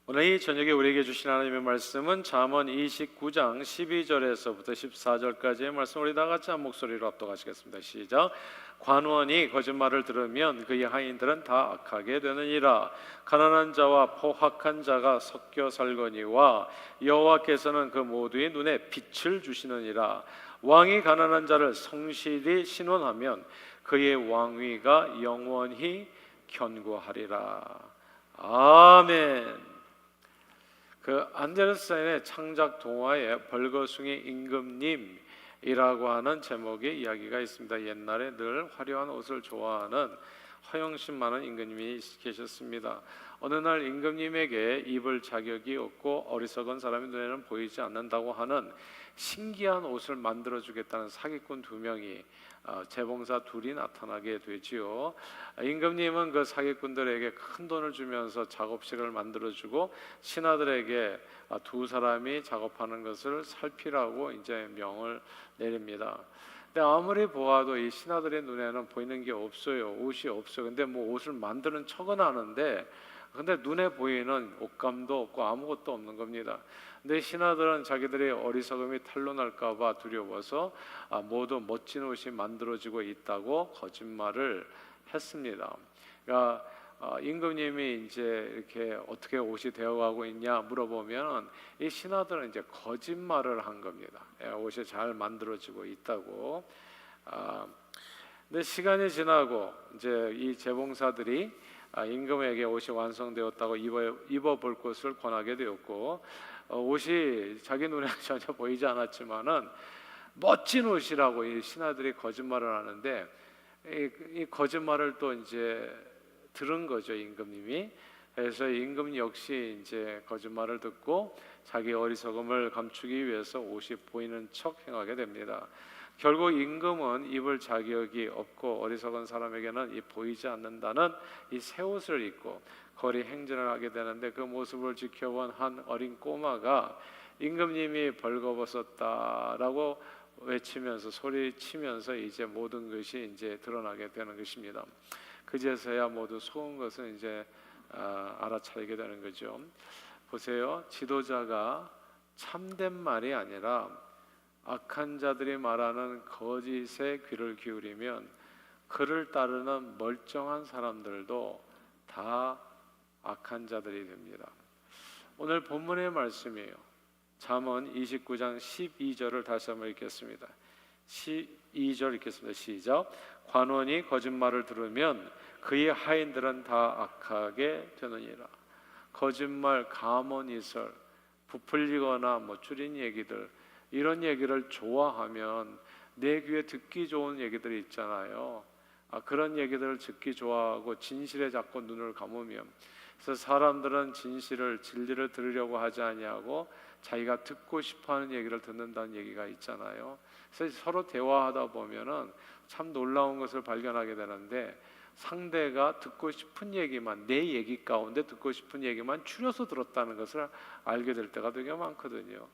오늘 이 저녁에 우리에게 주신 하나님의 말씀은 잠언 29장 12절에서부터 14절까지의 말씀, 우리 다 같이 한 목소리로 합독하시겠습니다. 시작. 관원이 거짓말을 들으면 그의 하인들은 다 악하게 되느니라. 가난한 자와 포학한 자가 섞여 살거니와 여호와께서는 그 모두의 눈에 빛을 주시느니라. 왕이 가난한 자를 성실히 신원하면 그의 왕위가 영원히 견고하리라. 아멘. 안데르센의 창작 동화에 벌거숭이 임금님이라고 하는 제목의 이야기가 있습니다. 옛날에 늘 화려한 옷을 좋아하는 허영심 많은 임금님이 계셨습니다. 어느 날 임금님에게 입을 자격이 없고 어리석은 사람의 눈에는 보이지 않는다고 하는 신기한 옷을 만들어주겠다는 사기꾼 두 명이 재봉사 둘이 나타나게 되지요. 임금님은 그 사기꾼들에게 큰 돈을 주면서 작업실을 만들어주고 신하들에게 두 사람이 작업하는 것을 살피라고 이제 명을 내립니다. 근데 아무리 보아도 이 신하들의 눈에는 보이는 게 없어요. 옷이 없어요. 근데 뭐 옷을 만드는 척은 하는데 근데 눈에 보이는 옷감도 없고 아무것도 없는 겁니다. 근데 신하들은 자기들의 어리석음이 탄로날까 봐 두려워서 모두 멋진 옷이 만들어지고 있다고 거짓말을 했습니다. 그러니까 임금님이 이제 이렇게 어떻게 옷이 되어가고 있냐 물어보면 이 신하들은 이제 거짓말을 한 겁니다. 옷이 잘 만들어지고 있다고. 근데 시간이 지나고 이제 이 재봉사들이 임금에게 옷이 완성되었다고 입어볼 것을 권하게 되었고, 옷이 자기 눈에 전혀 보이지 않았지만은 멋진 옷이라고 이 신하들이 거짓말을 하는데 이 거짓말을 또 이제 들은 거죠, 임금님이. 그래서 임금 역시 이제 거짓말을 듣고 자기 어리석음을 감추기 위해서 옷이 보이는 척 행하게 됩니다. 결국 임금은 입을 자격이 없고 어리석은 사람에게는 이 보이지 않는다는 이 새 옷을 입고 거리 행진을 하게 되는데, 그 모습을 지켜본 한 어린 꼬마가 임금님이 벌거벗었다라고 외치면서 소리치면서 이제 모든 것이 이제 드러나게 되는 것입니다. 그제서야 모두 속은 것은 이제 알아차리게 되는 거죠. 보세요, 지도자가 참된 말이 아니라 악한 자들이 말하는 거짓에 귀를 기울이면 그를 따르는 멀쩡한 사람들도 다 악한 자들이 됩니다. 오늘 본문의 말씀이에요. 잠언 29장 12절을 다시 한번 읽겠습니다. 12절 읽겠습니다. 시작. 관원이 거짓말을 들으면 그의 하인들은 다 악하게 되느니라. 거짓말, 가문이설, 부풀리거나 줄인 얘기들, 이런 얘기를 좋아하면 내 귀에 듣기 좋은 얘기들이 있잖아요. 그런 얘기들을 듣기 좋아하고 진실에 자꾸 눈을 감으면, 그래서 사람들은 진리를 들으려고 하지 아니하고 자기가 듣고 싶어하는 얘기를 듣는다는 얘기가 있잖아요. 그래서 서로 대화하다 보면은 참 놀라운 것을 발견하게 되는데, 상대가 듣고 싶은 얘기만, 내 얘기 가운데 듣고 싶은 얘기만 추려서 들었다는 것을 알게 될 때가 되게 많거든요.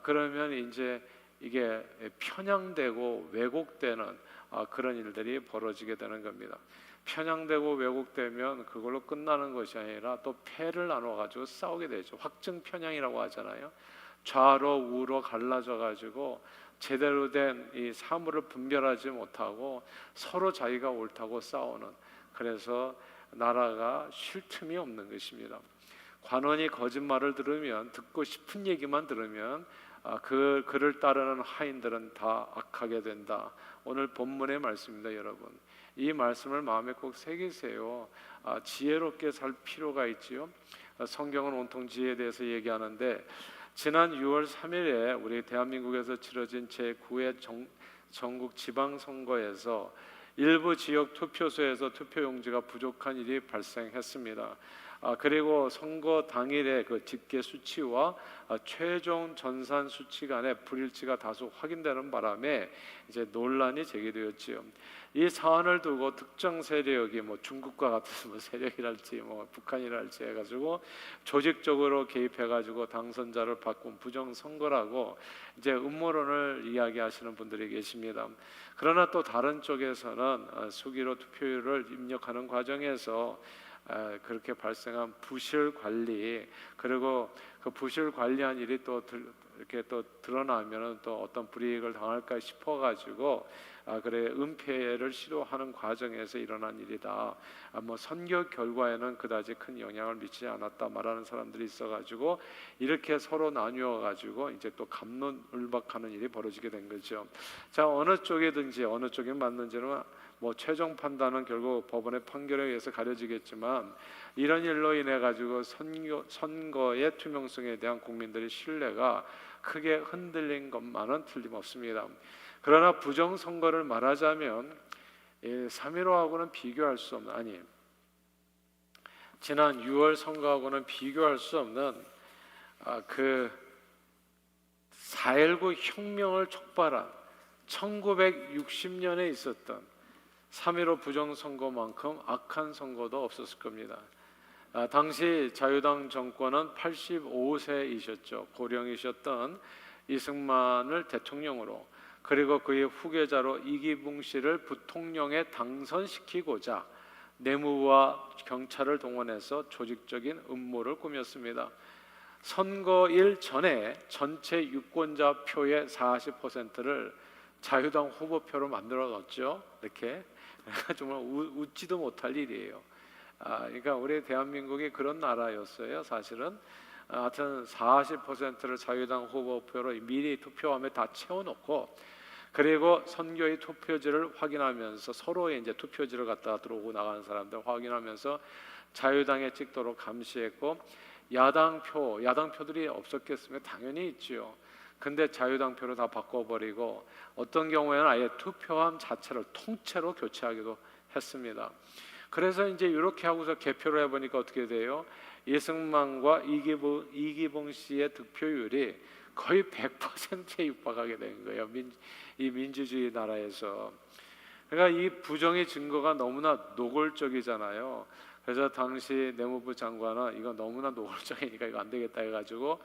그러면 이제 이게 편향되고 왜곡되는 그런 일들이 벌어지게 되는 겁니다. 편향되고 왜곡되면 그걸로 끝나는 것이 아니라 또 패를 나눠가지고 싸우게 되죠. 확증 편향이라고 하잖아요. 좌로 우로 갈라져 가지고 제대로 된 이 사물을 분별하지 못하고 서로 자기가 옳다고 싸우는, 그래서 나라가 쉴 틈이 없는 것입니다. 관원이 거짓말을 들으면, 듣고 싶은 얘기만 들으면 그를 따르는 하인들은 다 악하게 된다. 오늘 본문의 말씀입니다. 여러분, 이 말씀을 마음에 꼭 새기세요. 지혜롭게 살 필요가 있지요. 성경은 온통 지혜에 대해서 얘기하는데, 지난 6월 3일에 우리 대한민국에서 치러진 제9회 전국 지방선거에서 일부 지역 투표소에서 투표용지가 부족한 일이 발생했습니다. 그리고 선거 당일에 그 집계 수치와 최종 전산 수치 간의 불일치가 다소 확인되는 바람에 이제 논란이 제기되었지요. 이 사안을 두고 특정 세력이 중국과 같은 세력이랄지 북한이랄지 해가지고 조직적으로 개입해가지고 당선자를 바꾼 부정선거라고 이제 음모론을 이야기하시는 분들이 계십니다. 그러나 또 다른 쪽에서는 수기로 투표율을 입력하는 과정에서 그렇게 발생한 부실 관리, 그리고 그 부실 관리한 일이 또 이렇게 또 드러나면은 또 어떤 불이익을 당할까 싶어가지고 그래 은폐를 시도하는 과정에서 일어난 일이다. 뭐 선교 결과에는 그다지 큰 영향을 미치지 않았다 말하는 사람들이 있어가지고 이렇게 서로 나뉘어가지고 이제 또 갑론을박하는 일이 벌어지게 된 거죠. 자, 어느 쪽이든지 어느 쪽이 맞는지는 뭐 최종 판단은 결국 법원의 판결에 의해서 가려지겠지만 이런 일로 인해 가지고 선거의 투명성에 대한 국민들의 신뢰가 크게 흔들린 것만은 틀림없습니다. 그러나 부정선거를 말하자면 3.15하고는 비교할 수 없는, 아니 지난 6월 선거하고는 비교할 수 없는 그 4.19 혁명을 촉발한 1960년에 있었던 3.15 부정선거만큼 악한 선거도 없었을 겁니다. 당시 자유당 정권은 85세이셨죠. 고령이셨던 이승만을 대통령으로, 그리고 그의 후계자로 이기붕 씨를 부통령에 당선시키고자 내무부와 경찰을 동원해서 조직적인 음모를 꾸몄습니다. 선거일 전에 전체 유권자 표의 40%를 자유당 후보표로 만들어 놨죠. 이렇게 정말 웃지도 못할 일이에요. 그러니까 우리 대한민국이 그런 나라였어요. 사실은 하여튼 40%를 자유당 후보표로 미리 투표함에 다 채워놓고, 그리고 선거의 투표지를 확인하면서 서로의 이제 투표지를 갖다 들어오고 나가는 사람들 확인하면서 자유당에 찍도록 감시했고, 야당표들이 없었겠으면 당연히 있지요. 근데 자유당 표로 다 바꿔버리고 어떤 경우에는 아예 투표함 자체를 통째로 교체하기도 했습니다. 그래서 이제 이렇게 하고서 개표를 해보니까 어떻게 돼요? 이승만과 이기붕 씨의 득표율이 거의 100%에 육박하게 된 거예요. 이 민주주의 나라에서. 그러니까 이 부정의 증거가 너무나 노골적이잖아요. 그래서 당시 내무부 장관은 이거 너무나 노골적이니까 이거 안 되겠다 해가지고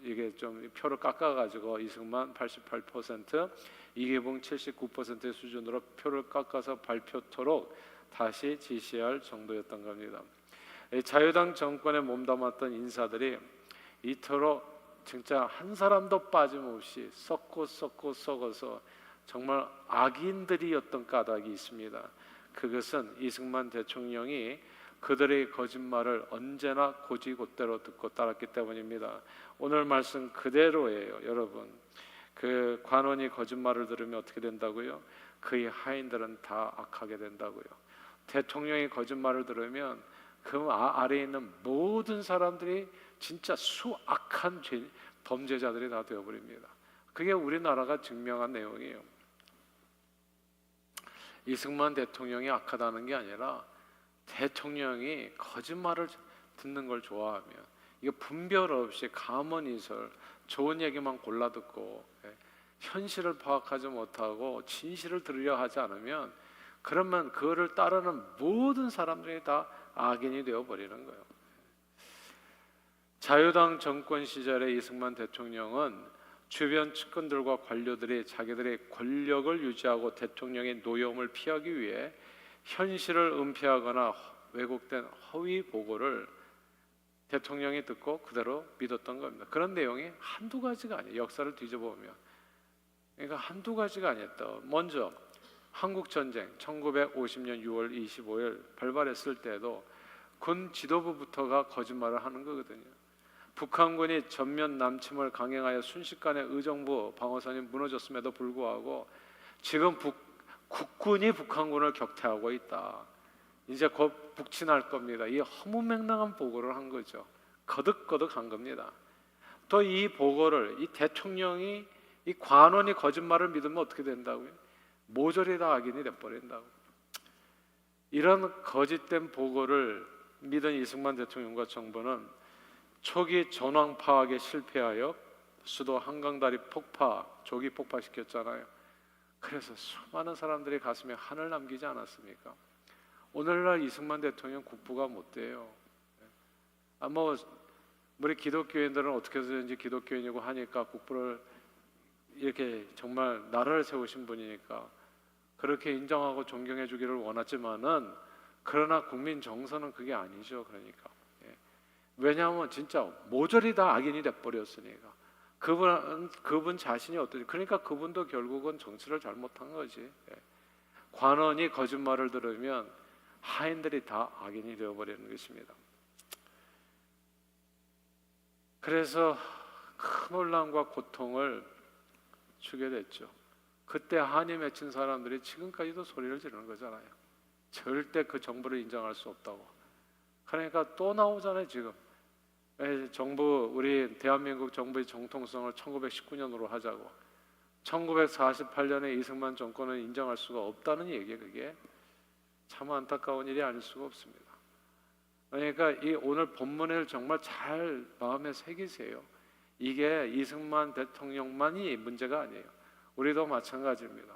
이게 좀 표를 깎아가지고 이승만 88%, 이기붕 79%의 수준으로 표를 깎아서 발표토록 다시 지시할 정도였던 겁니다. 자유당 정권에 몸담았던 인사들이 이토록 진짜 한 사람도 빠짐없이 썩고 썩어서 정말 악인들이었던 까닭이 있습니다. 그것은 이승만 대통령이 그들의 거짓말을 언제나 고지곳대로 듣고 따랐기 때문입니다. 오늘 말씀 그대로예요, 여러분. 그 관원이 거짓말을 들으면 어떻게 된다고요? 그의 하인들은 다 악하게 된다고요. 대통령이 거짓말을 들으면 그 아래에 있는 모든 사람들이 진짜 수악한 범죄자들이 다 되어버립니다. 그게 우리나라가 증명한 내용이에요. 이승만 대통령이 악하다는 게 아니라 대통령이 거짓말을 듣는 걸 좋아하면, 이거 분별 없이 가문이설 좋은 얘기만 골라 듣고 현실을 파악하지 못하고 진실을 들으려 하지 않으면, 그러면 그거를 따르는 모든 사람들이 다 악인이 되어버리는 거예요. 자유당 정권 시절에 이승만 대통령은 주변 측근들과 관료들이 자기들의 권력을 유지하고 대통령의 노여움을 피하기 위해 현실을 은폐하거나 왜곡된 허위 보고를 대통령이 듣고 그대로 믿었던 겁니다. 그런 내용이 한두 가지가 아니에요. 역사를 뒤져보면. 그러니까 한두 가지가 아니었다. 먼저 한국전쟁 1950년 6월 25일 발발했을 때도 군 지도부부터가 거짓말을 하는 거거든요. 북한군이 전면 남침을 강행하여 순식간에 의정부 방어선이 무너졌음에도 불구하고 지금 국군이 북한군을 격퇴하고 있다. 이제 곧 북진할 겁니다. 이 허무맹랑한 보고를 한 거죠. 거듭거듭 한 겁니다. 또 이 보고를 이 대통령이, 이 관원이 거짓말을 믿으면 어떻게 된다고요? 모조리 다 악인이 돼버린다고. 이런 거짓된 보고를 믿은 이승만 대통령과 정부는 초기 전황 파악에 실패하여 수도 한강다리 조기 폭파시켰잖아요. 그래서 수많은 사람들이 가슴에 한을 남기지 않았습니까? 오늘날 이승만 대통령 국부가 못 돼요. 뭐 우리 기독교인들은 어떻게 해서든지 기독교인이고 하니까 국부를 이렇게 정말 나라를 세우신 분이니까 그렇게 인정하고 존경해 주기를 원하지만은 그러나 국민 정서는 그게 아니죠. 그러니까 왜냐하면 진짜 모조리 다 악인이 돼버렸으니까 그분 자신이 어떠지? 그러니까 그분도 결국은 정치를 잘못한 거지. 관원이 거짓말을 들으면 하인들이 다 악인이 되어버리는 것입니다. 그래서 큰 혼란과 고통을 주게 됐죠. 그때 한이 맺힌 사람들이 지금까지도 소리를 지르는 거잖아요. 절대 그 정부를 인정할 수 없다고. 그러니까 또 나오잖아요. 지금 정부, 우리 대한민국 정부의 정통성을 1919년으로 하자고. 1948년에 이승만 정권을 인정할 수가 없다는 얘기예요. 그게 참 안타까운 일이 아닐 수가 없습니다. 그러니까 이 오늘 본문을 정말 잘 마음에 새기세요. 이게 이승만 대통령만이 문제가 아니에요. 우리도 마찬가지입니다.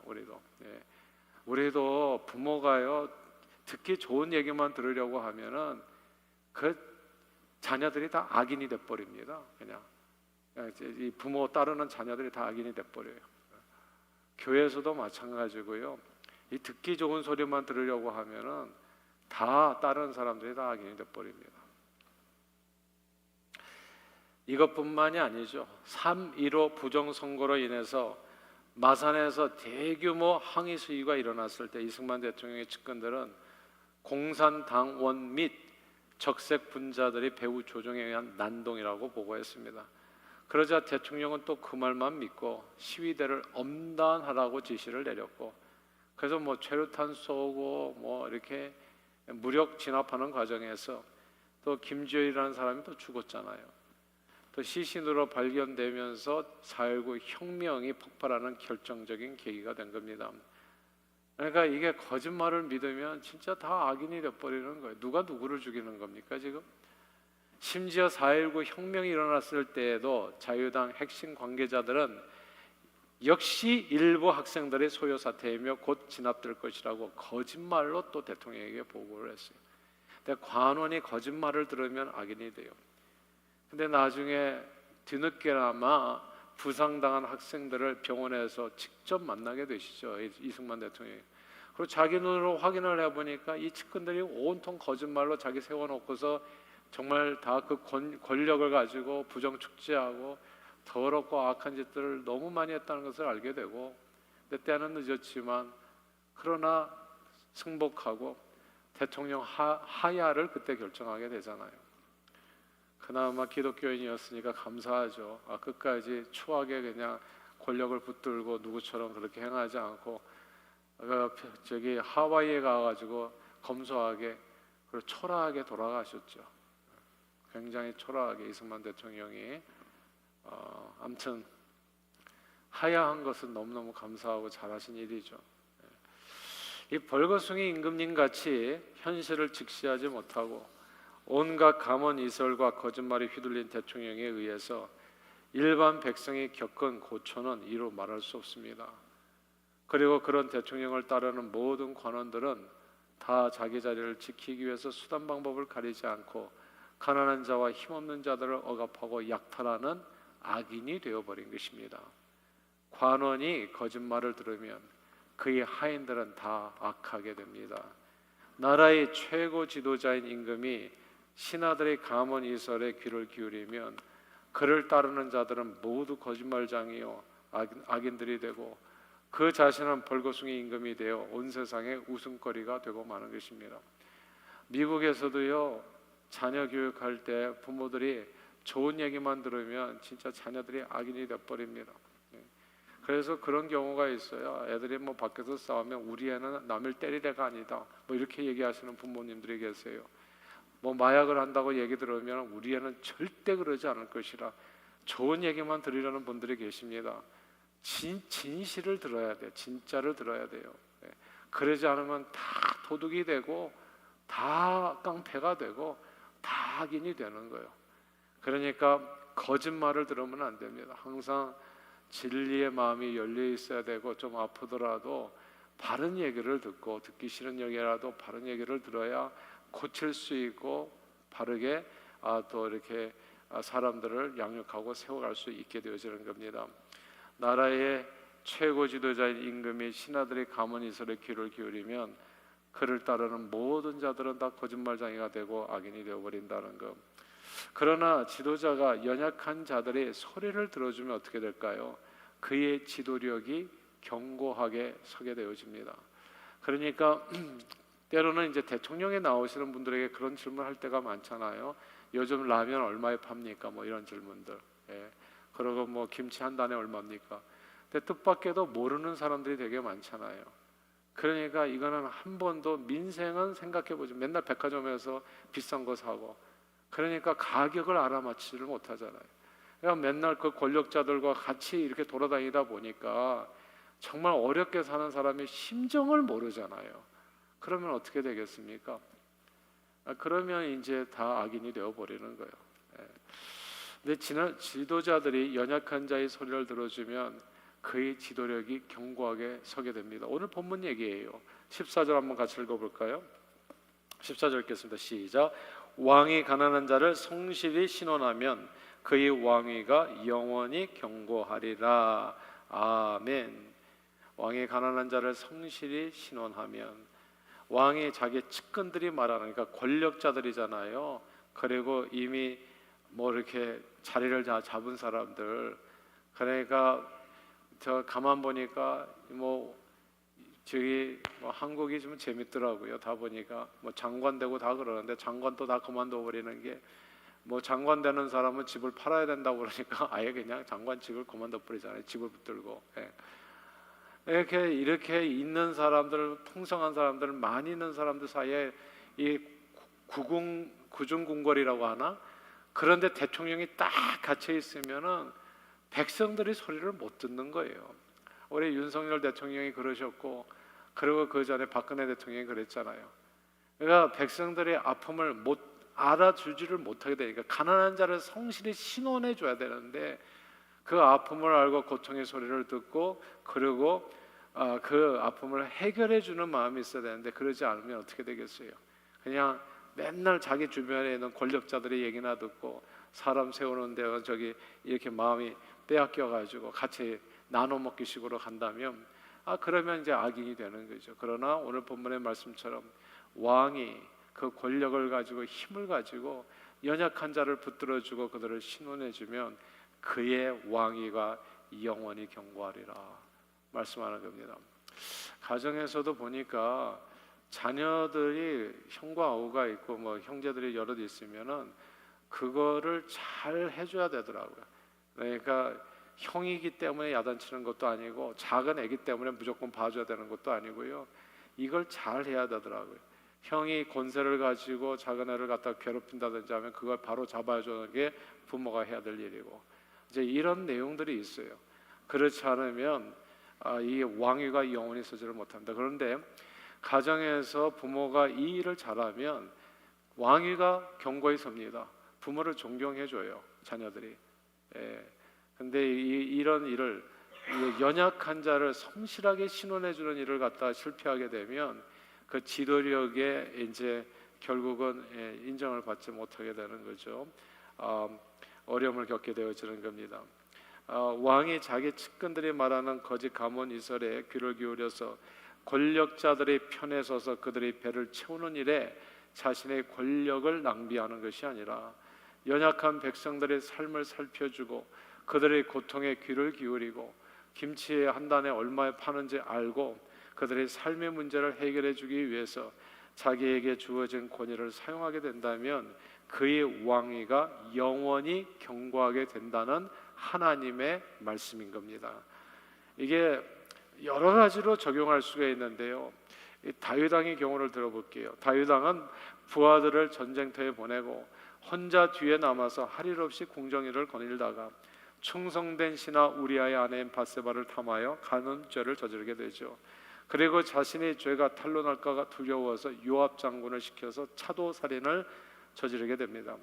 우리도 부모가요, 듣기 좋은 얘기만 들으려고 하면은 그 자녀들이 다 악인이 돼버립니다. 그냥 이 부모 따르는 자녀들이 다 악인이 돼버려요. 교회에서도 마찬가지고요. 이 듣기 좋은 소리만 들으려고 하면은 다 다른 사람들이 다 악인이 돼버립니다. 이것뿐만이 아니죠. 3.15 부정선거로 인해서 마산에서 대규모 항의 시위가 일어났을 때 이승만 대통령의 측근들은 공산당원 및 적색 분자들이 배후 조종에 의한 난동이라고 보고했습니다. 그러자 대통령은 또 그 말만 믿고 시위대를 엄단하라고 지시를 내렸고, 그래서 뭐 최루탄 쏘고 뭐 이렇게 무력 진압하는 과정에서 또 김주열이라는 사람이 또 죽었잖아요. 또 시신으로 발견되면서 4.19 혁명이 폭발하는 결정적인 계기가 된 겁니다. 그러니까 이게 거짓말을 믿으면 진짜 다 악인이 돼버리는 거예요. 누가 누구를 죽이는 겁니까 지금? 심지어 4.19 혁명이 일어났을 때에도 자유당 핵심 관계자들은 역시 일부 학생들의 소요 사태이며 곧 진압될 것이라고 거짓말로 또 대통령에게 보고를 했어요. 근데 관원이 거짓말을 들으면 악인이 돼요. 근데 나중에 뒤늦게나마 부상당한 학생들을 병원에서 직접 만나게 되시죠. 이승만 대통령이. 그리고 자기 눈으로 확인을 해보니까 이 측근들이 온통 거짓말로 자기 세워놓고서 정말 다 그 권력을 가지고 부정축제하고 더럽고 악한 짓들을 너무 많이 했다는 것을 알게 되고, 근데 때는 늦었지만 그러나 승복하고 대통령 하야를 그때 결정하게 되잖아요. 그나마 기독교인이었으니까 감사하죠. 끝까지 추하게 그냥 권력을 붙들고 누구처럼 그렇게 행하지 않고 저기 하와이에 가가지고 검소하게 그리고 초라하게 돌아가셨죠. 굉장히 초라하게 이승만 대통령이 아무튼 하야한 것은 너무너무 감사하고 잘하신 일이죠. 이 벌거숭이 임금님 같이 현실을 직시하지 못하고 온갖 감언이설과 거짓말에 휘둘린 대통령에 의해서 일반 백성이 겪은 고초는 이루 말할 수 없습니다. 그리고 그런 대통령을 따르는 모든 관원들은 다 자기 자리를 지키기 위해서 수단 방법을 가리지 않고 가난한 자와 힘없는 자들을 억압하고 약탈하는 악인이 되어버린 것입니다. 관원이 거짓말을 들으면 그의 하인들은 다 악하게 됩니다. 나라의 최고 지도자인 임금이 신하들의 감언이설에 귀를 기울이면 그를 따르는 자들은 모두 거짓말장이요 악인들이 되고 그 자신은 벌거숭이 임금이 되어 온 세상의 웃음거리가 되고 마는 것입니다. 미국에서도요, 자녀 교육할 때 부모들이 좋은 얘기만 들으면 진짜 자녀들이 악인이 돼버립니다. 그래서 그런 경우가 있어요. 애들이 뭐 밖에서 싸우면 우리 애는 남을 때릴 애가 아니다, 뭐 이렇게 얘기하시는 부모님들이 계세요. 뭐 마약을 한다고 얘기 들으면 우리 애는 절대 그러지 않을 것이라 좋은 얘기만 들으려는 분들이 계십니다. 진실을 들어야 돼요. 진짜를 들어야 돼요. 그러지 않으면 다 도둑이 되고 다 깡패가 되고 다 악인이 되는 거예요. 그러니까 거짓말을 들으면 안 됩니다. 항상 진리의 마음이 열려 있어야 되고, 좀 아프더라도 바른 얘기를 듣고, 듣기 싫은 얘기라도 바른 얘기를 들어야 고칠 수 있고 바르게 또 이렇게 사람들을 양육하고 세워갈 수 있게 되어지는 겁니다. 나라의 최고 지도자인 임금이 신하들의 감언이설에 귀를 기울이면 그를 따르는 모든 자들은 다 거짓말쟁이가 되고 악인이 되어버린다는 것. 그러나 지도자가 연약한 자들의 소리를 들어주면 어떻게 될까요? 그의 지도력이 견고하게 서게 되어집니다. 그러니까 때로는 이제 대통령에 나오시는 분들에게 그런 질문할 때가 많잖아요. 요즘 라면 얼마에 팝니까? 뭐 이런 질문들. 예. 그리고 뭐 김치 한 단에 얼마입니까? 근데 뜻밖에도 모르는 사람들이 되게 많잖아요. 그러니까 이거는 한 번도 민생은 생각해보지. 맨날 백화점에서 비싼 거 사고, 그러니까 가격을 알아맞히지를 못하잖아요. 그러니까 맨날 그 권력자들과 같이 이렇게 돌아다니다 보니까 정말 어렵게 사는 사람의 심정을 모르잖아요. 그러면 어떻게 되겠습니까? 그러면 이제 다 악인이 되어버리는 거예요. 예. 근데 지도자들이 연약한 자의 소리를 들어주면 그의 지도력이 견고하게 서게 됩니다. 오늘 본문 얘기예요. 14절 한번 같이 읽어볼까요? 14절 읽겠습니다. 시작. 왕이 가난한 자를 성실히 신원하면 그의 왕위가 영원히 견고하리라. 아멘. 왕이 가난한 자를 성실히 신원하면, 왕이 자기 측근들이 말하는, 그러니까 권력자들이잖아요. 그리고 이미 뭐 이렇게 자리를 다 잡은 사람들, 그러니까 저 가만 보니까 뭐 저기 뭐 한국이 좀 재밌더라고요. 다 보니까 뭐 장관 되고 다 그러는데 장관도 다 그만둬 버리는 게, 뭐 장관 되는 사람은 집을 팔아야 된다고 그러니까 아예 그냥 장관직을 그만둬 버리잖아요. 집을 붙들고. 예. 이렇게 있는 사람들, 풍성한 사람들, 많이 있는 사람들 사이에 이 구중궁궐이라고 하나? 그런데 대통령이 딱 갇혀 있으면은 백성들이 소리를 못 듣는 거예요. 우리 윤석열 대통령이 그러셨고, 그리고 그 전에 박근혜 대통령이 그랬잖아요. 그러니까 백성들의 아픔을 못 알아주지를 못하게 되니까 가난한 자를 성실히 신원해 줘야 되는데, 그 아픔을 알고 고통의 소리를 듣고 그리고 그 아픔을 해결해 주는 마음이 있어야 되는데, 그러지 않으면 어떻게 되겠어요? 그냥 맨날 자기 주변에 있는 권력자들의 얘기나 듣고 사람 세우는 데가 저기 이렇게 마음이 빼앗겨 가지고 같이 나눠 먹기 식으로 간다면, 그러면 이제 악인이 되는 거죠. 그러나 오늘 본문의 말씀처럼 왕이 그 권력을 가지고 힘을 가지고 연약한 자를 붙들어 주고 그들을 신원해 주면 그의 왕위가 영원히 견고하리라 말씀하는 겁니다. 가정에서도 보니까 자녀들이 형과 아우가 있고 뭐 형제들이 여럿 있으면은 그거를 잘 해줘야 되더라고요. 그러니까 형이기 때문에 야단치는 것도 아니고 작은 애기 때문에 무조건 봐줘야 되는 것도 아니고요. 이걸 잘 해야 되더라고요. 형이 권세를 가지고 작은 애를 갖다 괴롭힌다든지 하면 그걸 바로 잡아주는 게 부모가 해야 될 일이고, 이제 이런 내용들이 있어요. 그렇지 않으면 이 왕위가 영원히 서지를 못합니다. 그런데 가정에서 부모가 이 일을 잘하면 왕위가 견고히 섭니다. 부모를 존경해줘요, 자녀들이. 근데 이런 일을, 연약한 자를 성실하게 신원해주는 일을 갖다 실패하게 되면 그 지도력에 이제 결국은 인정을 받지 못하게 되는 거죠. 어려움을 겪게 되어지는 겁니다. 왕이 자기 측근들이 말하는 거짓 감언 이설에 귀를 기울여서 권력자들의 편에 서서 그들의 배를 채우는 일에 자신의 권력을 낭비하는 것이 아니라 연약한 백성들의 삶을 살펴주고 그들의 고통에 귀를 기울이고 김치 한 단에 얼마에 파는지 알고 그들의 삶의 문제를 해결해 주기 위해서 자기에게 주어진 권위를 사용하게 된다면 그의 왕위가 영원히 견고하게 된다는 하나님의 말씀인 겁니다. 이게 여러 가지로 적용할 수가 있는데요. 다윗 왕의 경우를 들어볼게요. 다윗 왕은 부하들을 전쟁터에 보내고 혼자 뒤에 남아서 할 일 없이 궁정일을 거닐다가 충성된 신하 우리아의 아내인 밧세바를 탐하여 간음죄를 저지르게 되죠. 그리고 자신의 죄가 탄로날까 두려워서 요압 장군을 시켜서 차도 살인을 저지르게 됩니다.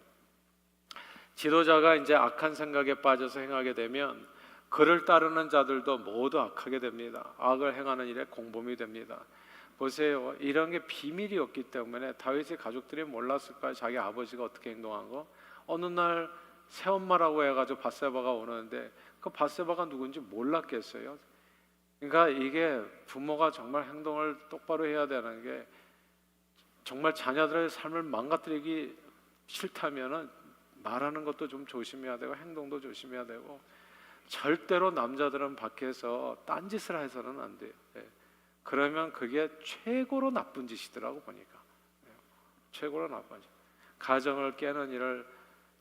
지도자가 이제 악한 생각에 빠져서 행하게 되면 그를 따르는 자들도 모두 악하게 됩니다. 악을 행하는 일에 공범이 됩니다. 보세요. 이런 게 비밀이 없기 때문에 다윗의 가족들이 몰랐을까요? 자기 아버지가 어떻게 행동한 거? 어느 날 새엄마라고 해가지고 밧세바가 오는데 그 밧세바가 누군지 몰랐겠어요? 그러니까 이게 부모가 정말 행동을 똑바로 해야 되는 게, 정말 자녀들의 삶을 망가뜨리기 싫다면은 말하는 것도 좀 조심해야 되고 행동도 조심해야 되고, 절대로 남자들은 밖에서 딴짓을 해서는 안 돼요. 예. 그러면 그게 최고로 나쁜 짓이더라고 보니까. 예. 최고로 나쁜 짓. 가정을 깨는 일을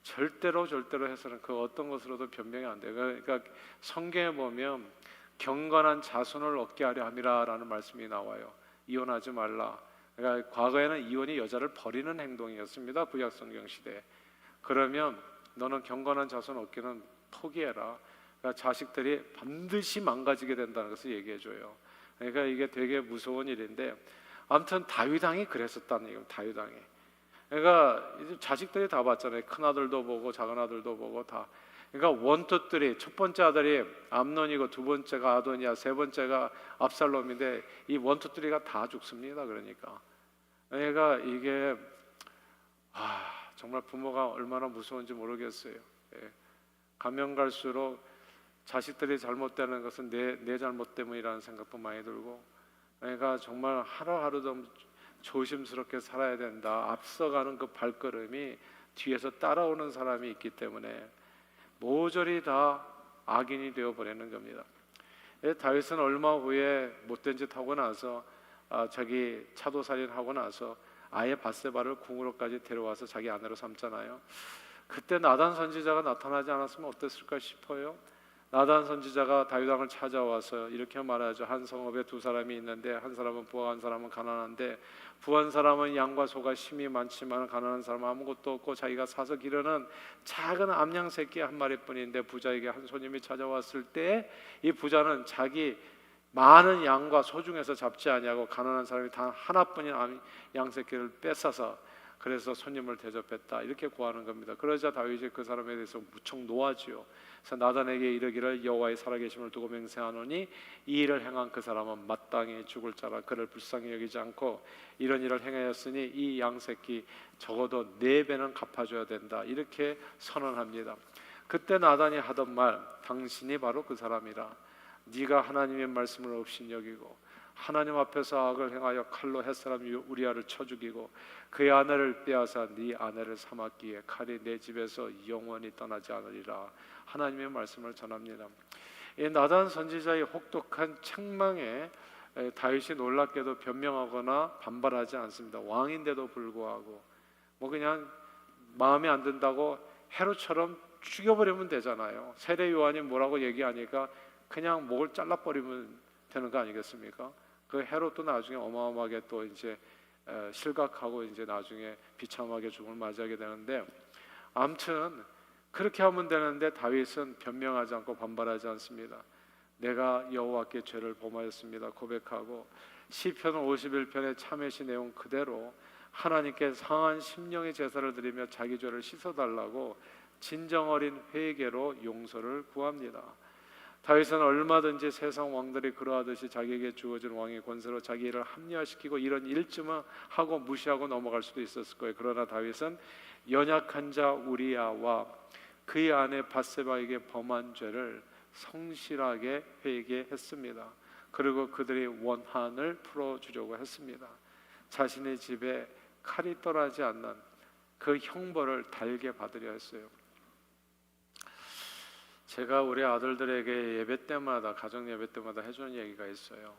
절대로 해서는 그 어떤 것으로도 변명이 안 돼요. 그러니까 성경에 보면 경건한 자손을 얻게 하려 함이라라는 말씀이 나와요. 이혼하지 말라. 그러니까 과거에는 이혼이 여자를 버리는 행동이었습니다. 구약 성경 시대에. 그러면 너는 경건한 자손 얻기는 포기해라. 그러니까 자식들이 반드시 망가지게 된다는 것을 얘기해줘요. 그러니까 이게 되게 무서운 일인데, 아무튼 다윗 왕이 그랬었다는 얘기예요. 다윗 왕이. 그러니까 이제 자식들이 다 봤잖아요. 큰 아들도 보고 작은 아들도 보고 다. 그러니까 원투들이, 첫 번째 아들이 암논이고 두 번째가 아도니아, 세 번째가 압살롬인데 이 원투들이가 다 죽습니다. 그러니까 이게 정말 부모가 얼마나 무서운지 모르겠어요. 예. 가면 갈수록 자식들이 잘못되는 것은 내 잘못 때문이라는 생각도 많이 들고, 그러니까 정말 하루하루 좀 조심스럽게 살아야 된다. 앞서가는 그 발걸음이 뒤에서 따라오는 사람이 있기 때문에 모조리 다 악인이 되어버리는 겁니다. 다윗은 얼마 후에 못된 짓 하고 나서 자기 차도살인하고 나서 아예 밧세바를 궁으로까지 데려와서 자기 아내로 삼잖아요. 그때 나단 선지자가 나타나지 않았으면 어땠을까 싶어요. 나단 선지자가 다윗 왕을 찾아와서 이렇게 말하죠. 한 성읍에 두 사람이 있는데 한 사람은 부하, 한 사람은 가난한데, 부한 사람은 양과 소가 심이 많지만 가난한 사람은 아무것도 없고 자기가 사서 기르는 작은 암양 새끼 한 마리뿐인데, 부자에게 한 손님이 찾아왔을 때 이 부자는 자기 많은 양과 소 중에서 잡지 아니하고 가난한 사람이 단 하나뿐인 양 새끼를 뺏어서 그래서 손님을 대접했다, 이렇게 고하는 겁니다. 그러자 다윗이 그 사람에 대해서 무척 노하지요. 그래서 나단에게 이르기를 여호와의 살아계심을 두고 맹세하노니 이 일을 행한 그 사람은 마땅히 죽을 자라. 그를 불쌍히 여기지 않고 이런 일을 행하였으니 이 양새끼 적어도 4배는 갚아줘야 된다, 이렇게 선언합니다. 그때 나단이 하던 말, 당신이 바로 그 사람이라. 네가 하나님의 말씀을 업신여기고 하나님 앞에서 악을 행하여 칼로 햇사람 우리아를 쳐 죽이고 그의 아내를 빼앗아 네 아내를 삼았기에 칼이 내 집에서 영원히 떠나지 않으리라. 하나님의 말씀을 전합니다. 이 나단 선지자의 혹독한 책망에 다윗이 놀랍게도 변명하거나 반발하지 않습니다. 왕인데도 불구하고 그냥 마음에 안 든다고 헤롯처럼 죽여버리면 되잖아요. 세례 요한이 뭐라고 얘기하니까 그냥 목을 잘라버리면 되는 거 아니겠습니까? 그 헤롯도 나중에 어마어마하게 또 이제 실각하고 이제 나중에 비참하게 죽음을 맞이하게 되는데, 아무튼 그렇게 하면 되는데 다윗은 변명하지 않고 반발하지 않습니다. 내가 여호와께 죄를 범하였습니다 고백하고 시편 51편의 참회시 내용 그대로 하나님께 상한 심령의 제사를 드리며 자기 죄를 씻어달라고 진정 어린 회개로 용서를 구합니다. 다윗은 얼마든지 세상 왕들이 그러하듯이 자기에게 주어진 왕의 권세로 자기 일을 합리화시키고 이런 일쯤은 하고 무시하고 넘어갈 수도 있었을 거예요. 그러나 다윗은 연약한 자 우리아와 그의 아내 밧세바에게 범한 죄를 성실하게 회개했습니다. 그리고 그들의 원한을 풀어주려고 했습니다. 자신의 집에 칼이 떠나지 않는 그 형벌을 달게 받으려 했어요. 제가 우리 아들들에게 예배 때마다, 가정 예배 때마다 해주는 얘기가 있어요.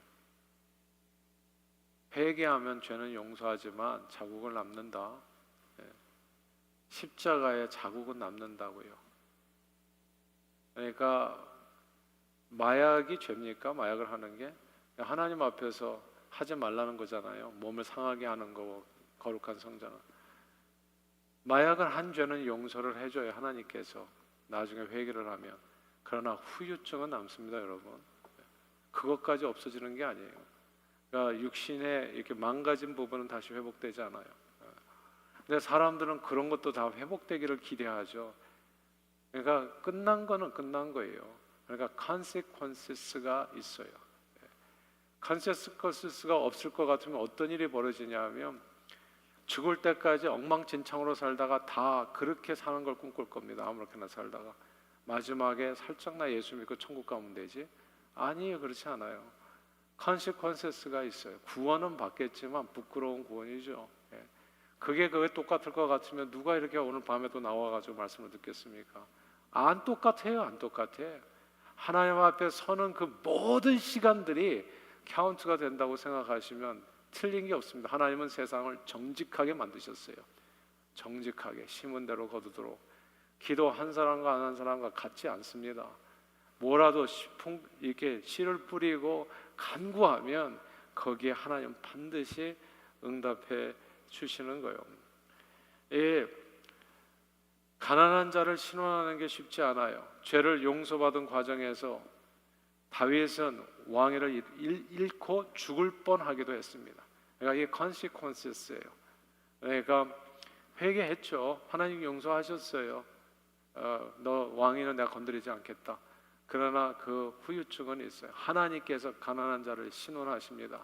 회개하면 죄는 용서하지만 자국을 남는다. 십자가에 자국은 남는다고요. 그러니까 마약이 죄입니까? 마약을 하는 게 하나님 앞에서 하지 말라는 거잖아요. 몸을 상하게 하는 거, 거룩한 성전은. 마약을 한 죄는 용서를 해줘요, 하나님께서. 나중에 회개를 하면. 그러나 후유증은 남습니다, 여러분. 그것까지 없어지는 게 아니에요. 그러니까 육신의 이렇게 망가진 부분은 다시 회복되지 않아요. 근데 사람들은 그런 것도 다 회복되기를 기대하죠. 그러니까 끝난 거는 끝난 거예요. 그러니까 consequences가 있어요. consequences가 없을 것 같으면 어떤 일이 벌어지냐면 죽을 때까지 엉망진창으로 살다가 다 그렇게 사는 걸 꿈꿀 겁니다. 아무렇게나 살다가 마지막에 살짝 나 예수 믿고 천국 가면 되지? 아니에요. 그렇지 않아요. consequences가 있어요. 구원은 받겠지만 부끄러운 구원이죠. 그게 똑같을 것 같으면 누가 이렇게 오늘 밤에도 나와가지고 말씀을 듣겠습니까? 안 똑같아요. 안 똑같아. 하나님 앞에 서는 그 모든 시간들이 카운트가 된다고 생각하시면 틀린 게 없습니다. 하나님은 세상을 정직하게 만드셨어요. 정직하게 심은 대로 거두도록. 기도 한 사람과 안 한 사람과 같지 않습니다. 뭐라도 이렇게 씨를 뿌리고 간구하면 거기에 하나님 반드시 응답해 주시는 거예요. 이 가난한 자를 신원하는 게 쉽지 않아요. 죄를 용서받은 과정에서 다윗은 왕위를 잃고 죽을 뻔하기도 했습니다. 그러니까 이게 consequences예요. 그러니까 회개했죠. 하나님 용서하셨어요. 너 왕위는 내가 건드리지 않겠다. 그러나 그 후유증은 있어요. 하나님께서 가난한 자를 신원하십니다.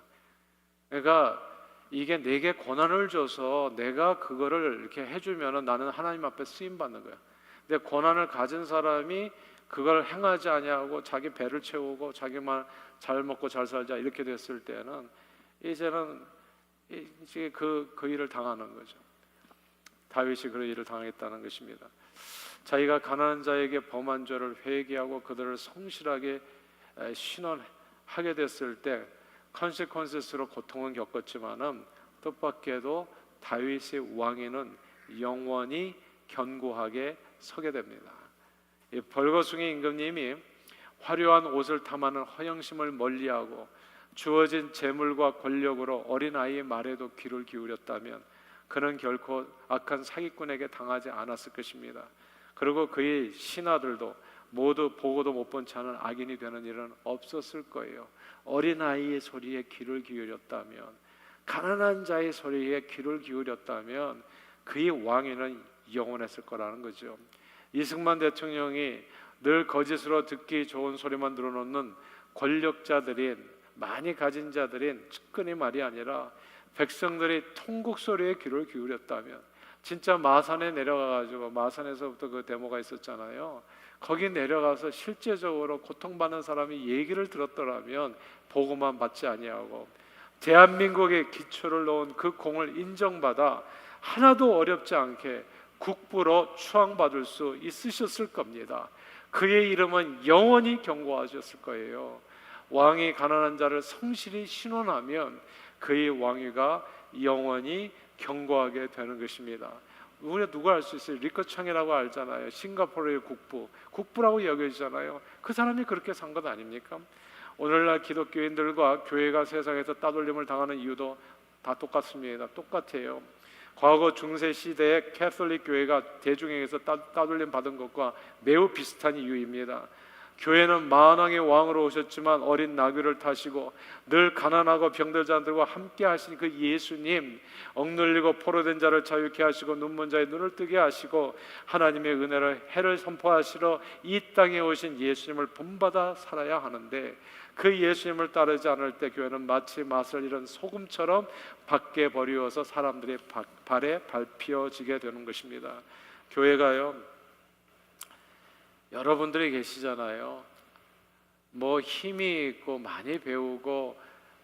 그러니까 이게 내게 권한을 줘서 내가 그거를 이렇게 해주면은 나는 하나님 앞에 쓰임 받는 거야. 근데 권한을 가진 사람이 그걸 행하지 아니하고 자기 배를 채우고 자기만 잘 먹고 잘 살자 이렇게 됐을 때는 이제는 이제 그 일을 당하는 거죠. 다윗이 그 일을 당했다는 것입니다. 자기가 가난한 자에게 범한 죄를 회개하고 그들을 성실하게 신원하게 됐을 때 컨시퀀스로 고통은 겪었지만은 뜻밖에도 다윗의 왕위는 영원히 견고하게 서게 됩니다. 이 벌거숭이 임금님이 화려한 옷을 탐하는 허영심을 멀리하고 주어진 재물과 권력으로 어린아이의 말에도 귀를 기울였다면 그는 결코 악한 사기꾼에게 당하지 않았을 것입니다. 그리고 그의 신하들도 모두 보고도 못 본 채는 악인이 되는 일은 없었을 거예요. 어린아이의 소리에 귀를 기울였다면, 가난한 자의 소리에 귀를 기울였다면 그의 왕위는 영원했을 거라는 거죠. 이승만 대통령이 늘 거짓으로 듣기 좋은 소리만 늘어놓는 권력자들인, 많이 가진 자들인 측근이 말이 아니라 백성들이 통곡 소리에 귀를 기울였다면, 진짜 마산에 내려가가지고, 마산에서부터 그 데모가 있었잖아요. 거기 내려가서 실제적으로 고통받는 사람이 얘기를 들었더라면 보고만 받지 아니하고 대한민국의 기초를 놓은 그 공을 인정받아 하나도 어렵지 않게 국부로 추앙받을 수 있으셨을 겁니다. 그의 이름은 영원히 견고하셨을 거예요. 왕이 가난한 자를 성실히 신원하면 그의 왕위가 영원히 견고하게 되는 것입니다. 우리가 누가 알 수 있어요? 리커창이라고 알잖아요. 싱가포르의 국부라고 여겨지잖아요. 그 사람이 그렇게 산 것 아닙니까? 오늘날 기독교인들과 교회가 세상에서 따돌림을 당하는 이유도 다 똑같습니다. 똑같아요. 과거 중세 시대의 캐톨릭 교회가 대중에게서 따돌림 받은 것과 매우 비슷한 이유입니다. 교회는 만왕의 왕으로 오셨지만 어린 나귀를 타시고 늘 가난하고 병든 자들과 함께 하신 그 예수님, 억눌리고 포로된 자를 자유케 하시고 눈먼 자의 눈을 뜨게 하시고 하나님의 은혜를 해를 선포하시러 이 땅에 오신 예수님을 본받아 살아야 하는데, 그 예수님을 따르지 않을 때 교회는 마치 맛을 잃은 소금처럼 밖에 버리워서 사람들의 발에 밟혀지게 되는 것입니다. 교회가요, 여러분들이 계시잖아요. 뭐 힘이 있고 많이 배우고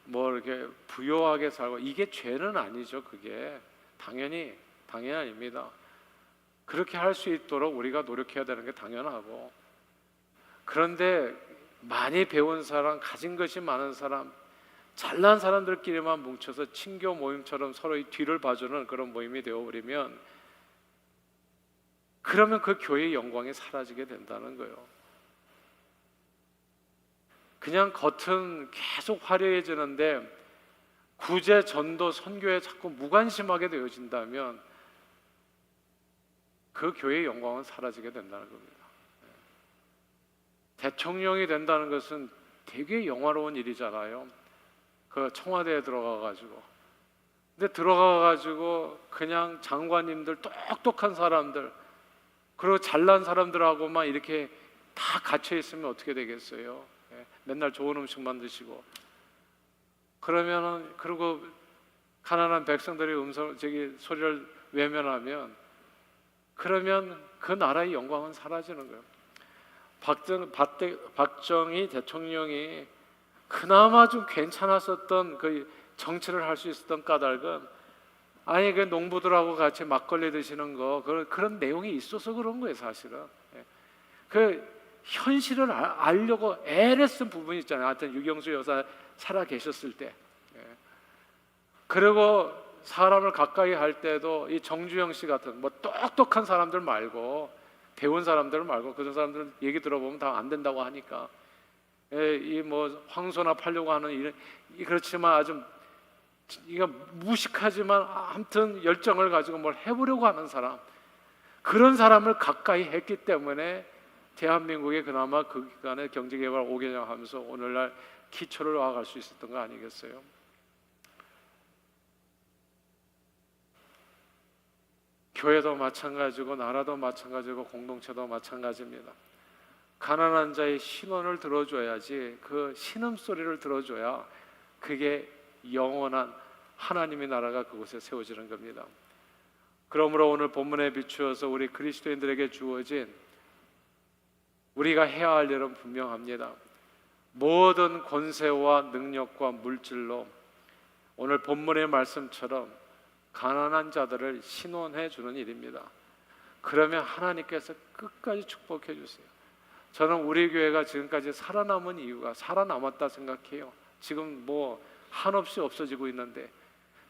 뭐 이렇게 부유하게 살고, 이게 죄는 아니죠. 그게 당연히 아닙니다. 그렇게 할 수 있도록 우리가 노력해야 되는 게 당연하고, 그런데 많이 배운 사람, 가진 것이 많은 사람, 잘난 사람들끼리만 뭉쳐서 친교 모임처럼 서로의 뒤를 봐주는 그런 모임이 되어버리면, 그러면 그 교회의 영광이 사라지게 된다는 거예요. 그냥 겉은 계속 화려해지는데 구제, 전도, 선교에 자꾸 무관심하게 되어진다면 그 교회의 영광은 사라지게 된다는 겁니다. 대통령이 된다는 것은 되게 영화로운 일이잖아요. 그 청와대에 들어가가지고, 근데 들어가가지고 그냥 장관님들, 똑똑한 사람들, 그리고 잘난 사람들하고만 이렇게 다 갇혀 있으면 어떻게 되겠어요? 맨날 좋은 음식만 드시고, 그러면은, 그리고 가난한 백성들의 소리를 외면하면, 그러면 그 나라의 영광은 사라지는 거예요. 박정희 대통령이 그나마 좀 괜찮았었던 그 정치를 할 수 있었던 까닭은 아니 그 농부들하고 같이 막걸리 드시는 거 그런 내용이 있어서 그런 거예요 사실은. 예. 그 현실을 알려고 애를 쓴 부분이 있잖아요. 하여튼 유경수 여사 살아 계셨을 때. 예. 그리고 사람을 가까이 할 때도 이 정주영 씨 같은 뭐 똑똑한 사람들 말고 배운 사람들 말고 그런 사람들 얘기 들어보면 다 안 된다고 하니까 이 뭐 황소나 팔려고 하는 이런 그렇지만 아주 이거 무식하지만 아무튼 열정을 가지고 뭘 해보려고 하는 사람 그런 사람을 가까이 했기 때문에 대한민국에 그나마 그 기간에 경제개발 5개년 하면서 오늘날 기초를 놔갈 수 있었던 거 아니겠어요? 교회도 마찬가지고 나라도 마찬가지고 공동체도 마찬가지입니다. 가난한 자의 신원을 들어줘야지 그 신음소리를 들어줘야 그게 영원한 하나님의 나라가 그곳에 세워지는 겁니다. 그러므로 오늘 본문에 비추어서 우리 그리스도인들에게 주어진 우리가 해야 할 일은 분명합니다. 모든 권세와 능력과 물질로 오늘 본문의 말씀처럼 가난한 자들을 신원해 주는 일입니다. 그러면 하나님께서 끝까지 축복해 주세요. 저는 우리 교회가 지금까지 살아남은 이유가 살아남았다 생각해요. 지금 뭐 한없이 없어지고 있는데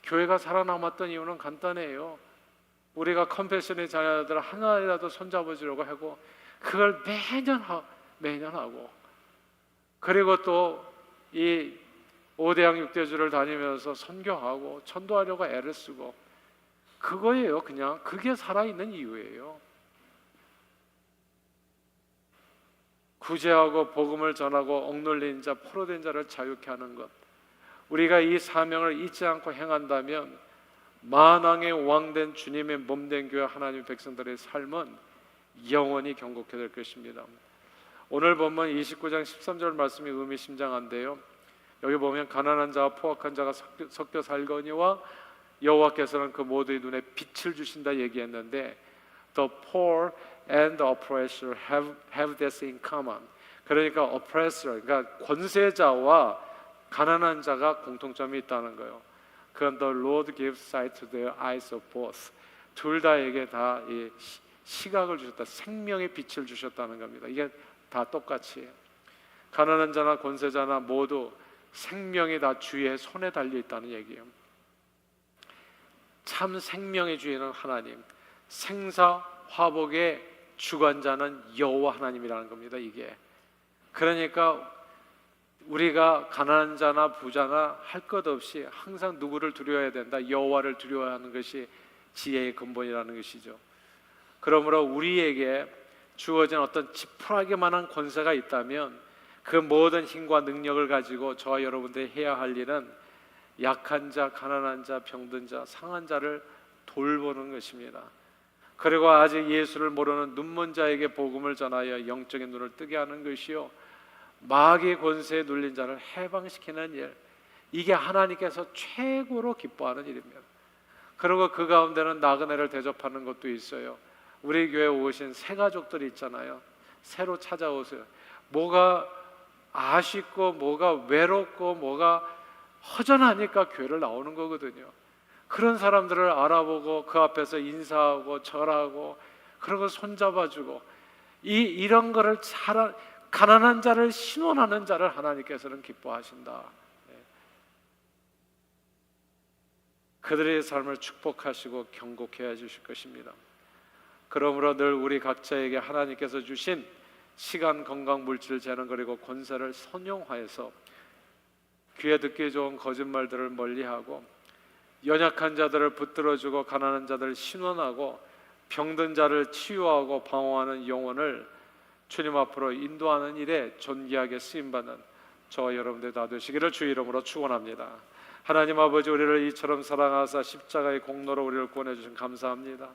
교회가 살아남았던 이유는 간단해요. 우리가 컴패션의 자녀들 하나라도 손잡아주려고 하고 그걸 매년 하고 그리고 또 이 5대양 6대주를 다니면서 선교하고 전도하려고 애를 쓰고 그거예요. 그냥 그게 살아있는 이유예요. 구제하고 복음을 전하고 억눌린 자, 포로된 자를 자유케 하는 것 우리가 이 사명을 잊지 않고 행한다면 만왕의 왕된 주님의 몸된 교회 하나님 백성들의 삶은 영원히 경고케 될 것입니다. 오늘 본문 29장 13절 말씀이 의미심장한데요. 여기 보면 가난한 자와 포악한 자가 섞여 살거니와 여호와께서는 그 모두의 눈에 빛을 주신다 얘기했는데 The poor and the oppressor have this in common. 그러니까 oppressor, 그러니까 권세자와 가난한 자가 공통점이 있다는 거예요. 그건 the Lord gives sight to the eyes of both. 둘 다에게 다 이 시각을 주셨다, 생명의 빛을 주셨다는 겁니다. 이게 다 똑같이 가난한 자나 권세자나 모두 생명이 다 주의 손에 달려 있다는 얘기예요. 참 생명의 주인은 하나님, 생사 화복의 주관자는 여호와 하나님이라는 겁니다. 이게 그러니까 우리가 가난한 자나 부자나 할 것 없이 항상 누구를 두려워해야 된다? 여호와를 두려워하는 것이 지혜의 근본이라는 것이죠. 그러므로 우리에게 주어진 어떤 지푸라기만한 권세가 있다면 그 모든 힘과 능력을 가지고 저와 여러분들이 해야 할 일은 약한 자, 가난한 자, 병든 자, 상한 자를 돌보는 것입니다. 그리고 아직 예수를 모르는 눈먼 자에게 복음을 전하여 영적인 눈을 뜨게 하는 것이요 마귀의 권세에 눌린 자를 해방시키는 일, 이게 하나님께서 최고로 기뻐하는 일입니다. 그리고 그 가운데는 나그네를 대접하는 것도 있어요. 우리 교회에 오신 새 가족들이 있잖아요. 새로 찾아오세요. 뭐가 아쉽고 뭐가 외롭고 뭐가 허전하니까 교회를 나오는 거거든요. 그런 사람들을 알아보고 그 앞에서 인사하고 절하고 그런 거 손잡아주고 이런 거를 가난한 자를 신원하는 자를 하나님께서는 기뻐하신다. 그들의 삶을 축복하시고 경고케 해주실 것입니다. 그러므로 늘 우리 각자에게 하나님께서 주신 시간, 건강, 물질, 재능 그리고 권세를 선용하여서 귀에 듣기 좋은 거짓말들을 멀리하고 연약한 자들을 붙들어주고 가난한 자들을 신원하고 병든 자를 치유하고 방어하는 영혼을 주님 앞으로 인도하는 일에 존귀하게 쓰임받는 저와 여러분들 다 되시기를 주 이름으로 축원합니다. 하나님 아버지, 우리를 이처럼 사랑하사 십자가의 공로로 우리를 구원해 주신 감사합니다.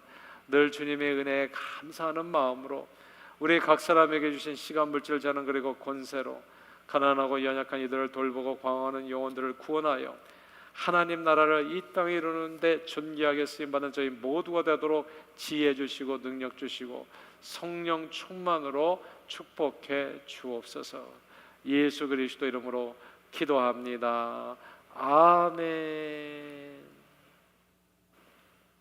늘 주님의 은혜에 감사하는 마음으로 우리 각 사람에게 주신 시간, 물질, 재능 그리고 권세로 가난하고 연약한 이들을 돌보고 방어하는 영혼들을 구원하여 하나님 나라를 이 땅에 이루는데 존귀하게 쓰임받는 저희 모두가 되도록 지혜 주시고 능력 주시고 성령 충만으로 축복해 주옵소서. 예수 그리스도 이름으로 기도합니다. 아멘.